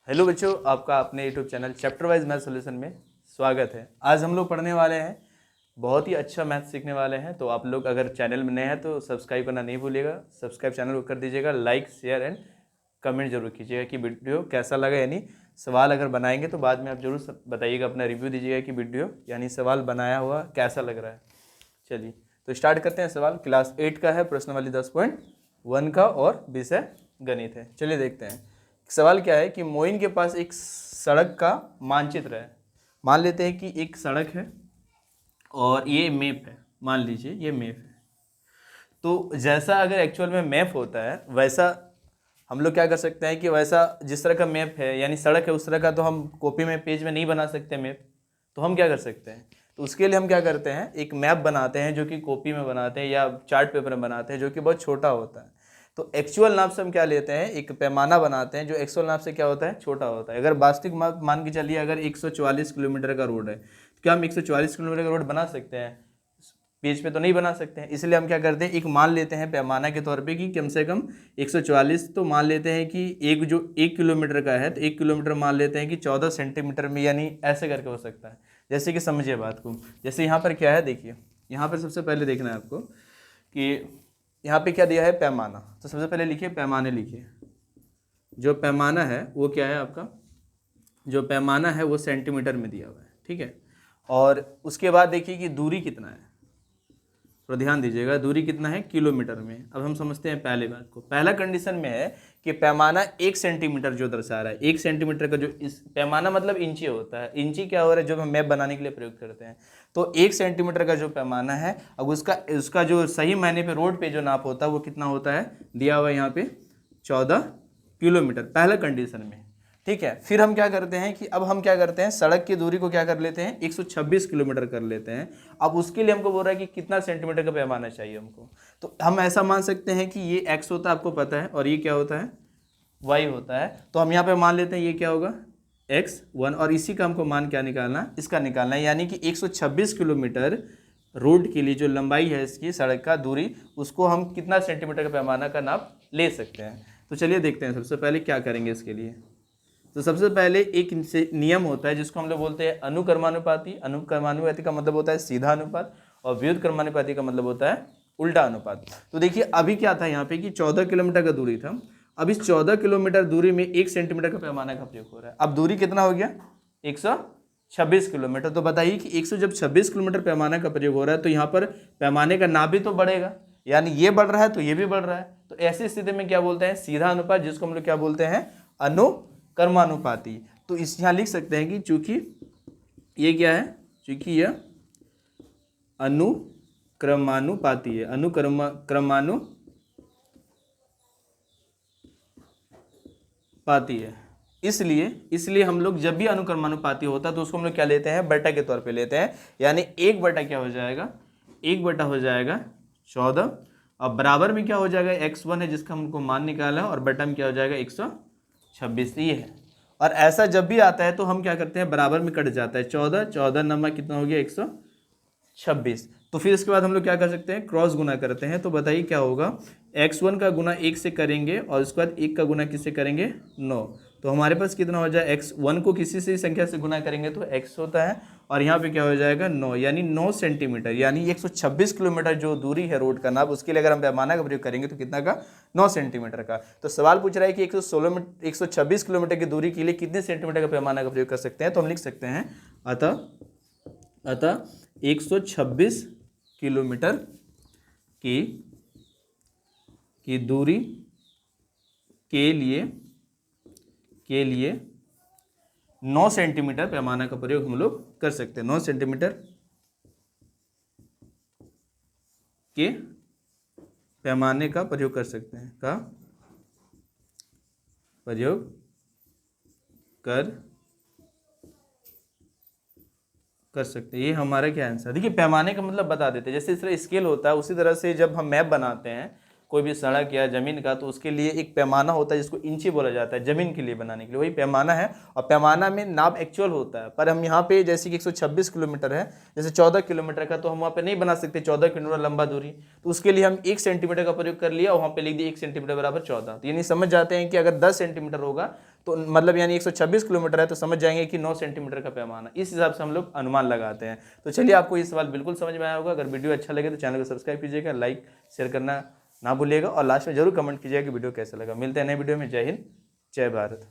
Hello बच्चों, आपका अपने YouTube channel chapter wise math solution में स्वागत है। आज हम लोग पढ़ने वाले हैं, बहुत ही अच्छा मैथ सीखने वाले हैं। तो आप लोग अगर चैनल में नए हैं तो सब्सक्राइब करना नहीं भूलिएगा। सब्सक्राइब चैनल को कर दीजिएगा, लाइक शेयर एंड कमेंट जरूर कीजिएगा कि वीडियो कैसा लगा। यानी सवाल अगर बनाएंगे तो बाद में आप जरूर बताइएगा, अपना रिव्यू दीजिएगा कि वीडियो यानी सवाल बनाया हुआ कैसा लग रहा है। चलिए तो स्टार्ट करते हैं। सवाल क्लास 8 का है, प्रश्नावली 10.1 का और विषय गणित है। चलिए देखते हैं सवाल क्या है कि मोइन के पास एक सड़क का मानचित्र है। मान लेते हैं कि एक सड़क है और ये मैप है। मान लीजिए ये मैप है। तो जैसा अगर एक्चुअल में मैप होता है वैसा हम लोग क्या कर सकते हैं कि वैसा जिस तरह का मैप है यानी सड़क है उस तरह का तो हम कॉपी में पेज में नहीं बना सकते मैप। तो हम क्या कर सकते हैं, तो उसके लिए हम क्या करते हैं, एक मैप बनाते हैं जो कि कॉपी में बनाते हैं या चार्ट पेपर में बनाते हैं, जो कि बहुत छोटा होता है। तो एक्चुअल नाप से हम क्या लेते हैं, एक पैमाना बनाते हैं जो एक्चुअल नाप से क्या होता है, छोटा होता है। अगर वास्तविक माप मान के चलिए अगर 144 किलोमीटर का रोड है तो क्या हम 144 किलोमीटर का रोड बना सकते हैं? पेज पे तो नहीं बना सकते हैं। इसलिए हम क्या करते हैं, एक मान लेते हैं पैमाना के तौर पे कि कम से कम 144। तो मान लेते हैं कि एक जो 1 किलोमीटर का है तो 1 किलोमीटर मान लेते हैं कि 14 सेंटीमीटर में, यानी ऐसे करके हो सकता है। जैसे कि समझिए बात को, जैसे यहाँ पर क्या है, देखिए यहाँ पर सबसे पहले देखना है आपको कि यहाँ पे क्या दिया है, पैमाना। तो सबसे पहले लिखिए पैमाने, लिखिए जो पैमाना है वो क्या है आपका, जो पैमाना है वो सेंटीमीटर में दिया हुआ है, ठीक है। और उसके बाद देखिए कि दूरी कितना है, तो ध्यान दीजिएगा दूरी कितना है, किलोमीटर में। अब हम समझते हैं पहले बात को। पहला कंडीशन में है कि पैमाना 1 सेंटीमीटर जो दर्शा रहा है, 1 सेंटीमीटर का जो इस पैमाना मतलब इंची होता है। इंची क्या हो रहा है, जो हम मैप बनाने के लिए प्रयोग करते हैं। तो 1 सेंटीमीटर का जो पैमाना है, अब उसका जो सही मायने पे रोड पे जो नाप होता है वो कितना होता है, दिया हुआ है यहाँ पे 14 किलोमीटर, पहला कंडीशन में, ठीक है। फिर हम क्या करते हैं कि अब हम क्या करते हैं, सड़क की दूरी को क्या कर लेते हैं, 126 किलोमीटर कर लेते हैं। अब उसके लिए हमको बोल रहा है कि कितना सेंटीमीटर का पैमाना चाहिए हमको। तो हम ऐसा मान सकते हैं कि ये x होता है, आपको पता है, और ये क्या होता है, y होता है। तो हम यहाँ पे मान लेते हैं ये क्या होगा, x1, और इसी का हमको मान क्या निकालना, इसका निकालना है। यानी कि 126 किलोमीटर रोड के लिए जो लंबाई है इसकी सड़क का दूरी, उसको हम कितना सेंटीमीटर का पैमाना का नाप ले सकते हैं। तो चलिए देखते हैं सबसे पहले क्या करेंगे इसके लिए। तो सबसे पहले एक नियम होता है जिसको हम लोग बोलते हैं अनुक्रमानुपाती। अनुक्रमानुपाती का मतलब होता है सीधा अनुपात, और व्युत्क्रमानुपाती का मतलब होता है उल्टा अनुपात। तो देखिए अभी क्या था यहाँ पे कि 14 किलोमीटर का दूरी था। अब इस 14 किलोमीटर दूरी में 1 सेंटीमीटर का पैमाना का प्रयोग हो रहा है। अब दूरी कितना हो गया, 126 किलोमीटर। तो बताइए कि 126 किलोमीटर पैमाना का प्रयोग हो रहा है, तो यहाँ पर पैमाने का नाप भी तो बढ़ेगा, यानी ये बढ़ रहा है तो ये भी बढ़ रहा है। तो ऐसी स्थिति में क्या बोलते हैं, सीधा अनुपात, जिसको हम लोग क्या बोलते हैं, अनुक्रमानुपाती। तो इस यहाँ लिख सकते हैं कि चूंकि ये क्या है, चूंकि यह अनुक्रमानुपाती है, अनुक्रमानुपाती है, इसलिए हम लोग जब भी अनुक्रमानुपाती होता है तो उसको हम लोग क्या लेते हैं, बटा के तौर पे लेते हैं। यानी 1 बटा क्या हो जाएगा, 1 बटा हो जाएगा 14, और बराबर में क्या हो जाएगा, x1 है जिसका हमको मान निकाला है, और बटा में क्या हो जाएगा 126, ये है। और ऐसा जब भी आता है तो हम क्या करते हैं, बराबर में कट जाता है। 14 नंबर कितना हो गया, 126। तो फिर इसके बाद हम लोग क्या कर सकते हैं, क्रॉस गुना करते हैं। तो बताइए क्या होगा, x1 का गुना 1 से करेंगे और उसके बाद 1 का गुना किससे करेंगे, 9। तो हमारे पास कितना हो जाए, x1 को किसी से संख्या से गुना करेंगे तो x होता है, और यहाँ पे क्या हो जाएगा 9, यानी 9 सेंटीमीटर। यानी 126 किलोमीटर जो दूरी है रोड का नाप, उसके लिए अगर हम पैमाना का प्रयोग करेंगे तो कितना का, 9 सेंटीमीटर का। तो सवाल पूछ रहा है कि 126 किलोमीटर की दूरी के लिए कितने सेंटीमीटर का पैमाना का प्रयोग कर सकते हैं। तो हम लिख सकते हैं अतः 126 किलोमीटर की दूरी के लिए 9 सेंटीमीटर पैमाना का प्रयोग हम लोग कर सकते हैं। 9 सेंटीमीटर के पैमाने का प्रयोग कर सकते हैं, का प्रयोग कर सकते हैं। ये हमारा क्या आंसर। देखिए पैमाने का मतलब बता देते हैं, जैसे इस तरह स्केल होता है उसी तरह से जब हम मैप बनाते हैं कोई भी सड़क या जमीन का, तो उसके लिए एक पैमाना होता है जिसको इंची बोला जाता है, जमीन के लिए बनाने के लिए वही पैमाना है। और पैमाना में नाप एक्चुअल होता है, पर हम यहाँ पे जैसे कि 126 किलोमीटर है, जैसे 14 किलोमीटर का, तो हम वहाँ पे नहीं बना सकते 14 किलोमीटर लंबा दूरी। तो उसके लिए हम 1 सेंटीमीटर का प्रयोग कर लिया और वहाँ पे लिख दिया 1 सेंटीमीटर बराबर 14। तो यानी समझ जाते हैं कि अगर 10 सेंटीमीटर होगा तो मतलब यानी 126 किलोमीटर है, तो समझ जाएंगे कि 9 सेंटीमीटर का पैमाना। इस हिसाब से हम लोग अनुमान लगाते हैं। तो चलिए, आपको ये सवाल बिल्कुल समझ में आया होगा। अगर वीडियो अच्छा लगे तो चैनल को सब्सक्राइब कीजिएगा, लाइक शेयर करना ना भूलिएगा, और लास्ट में जरूर कमेंट कीजिएगा कि वीडियो कैसा लगा। मिलते हैं नए वीडियो में। जय हिंद, जय भारत।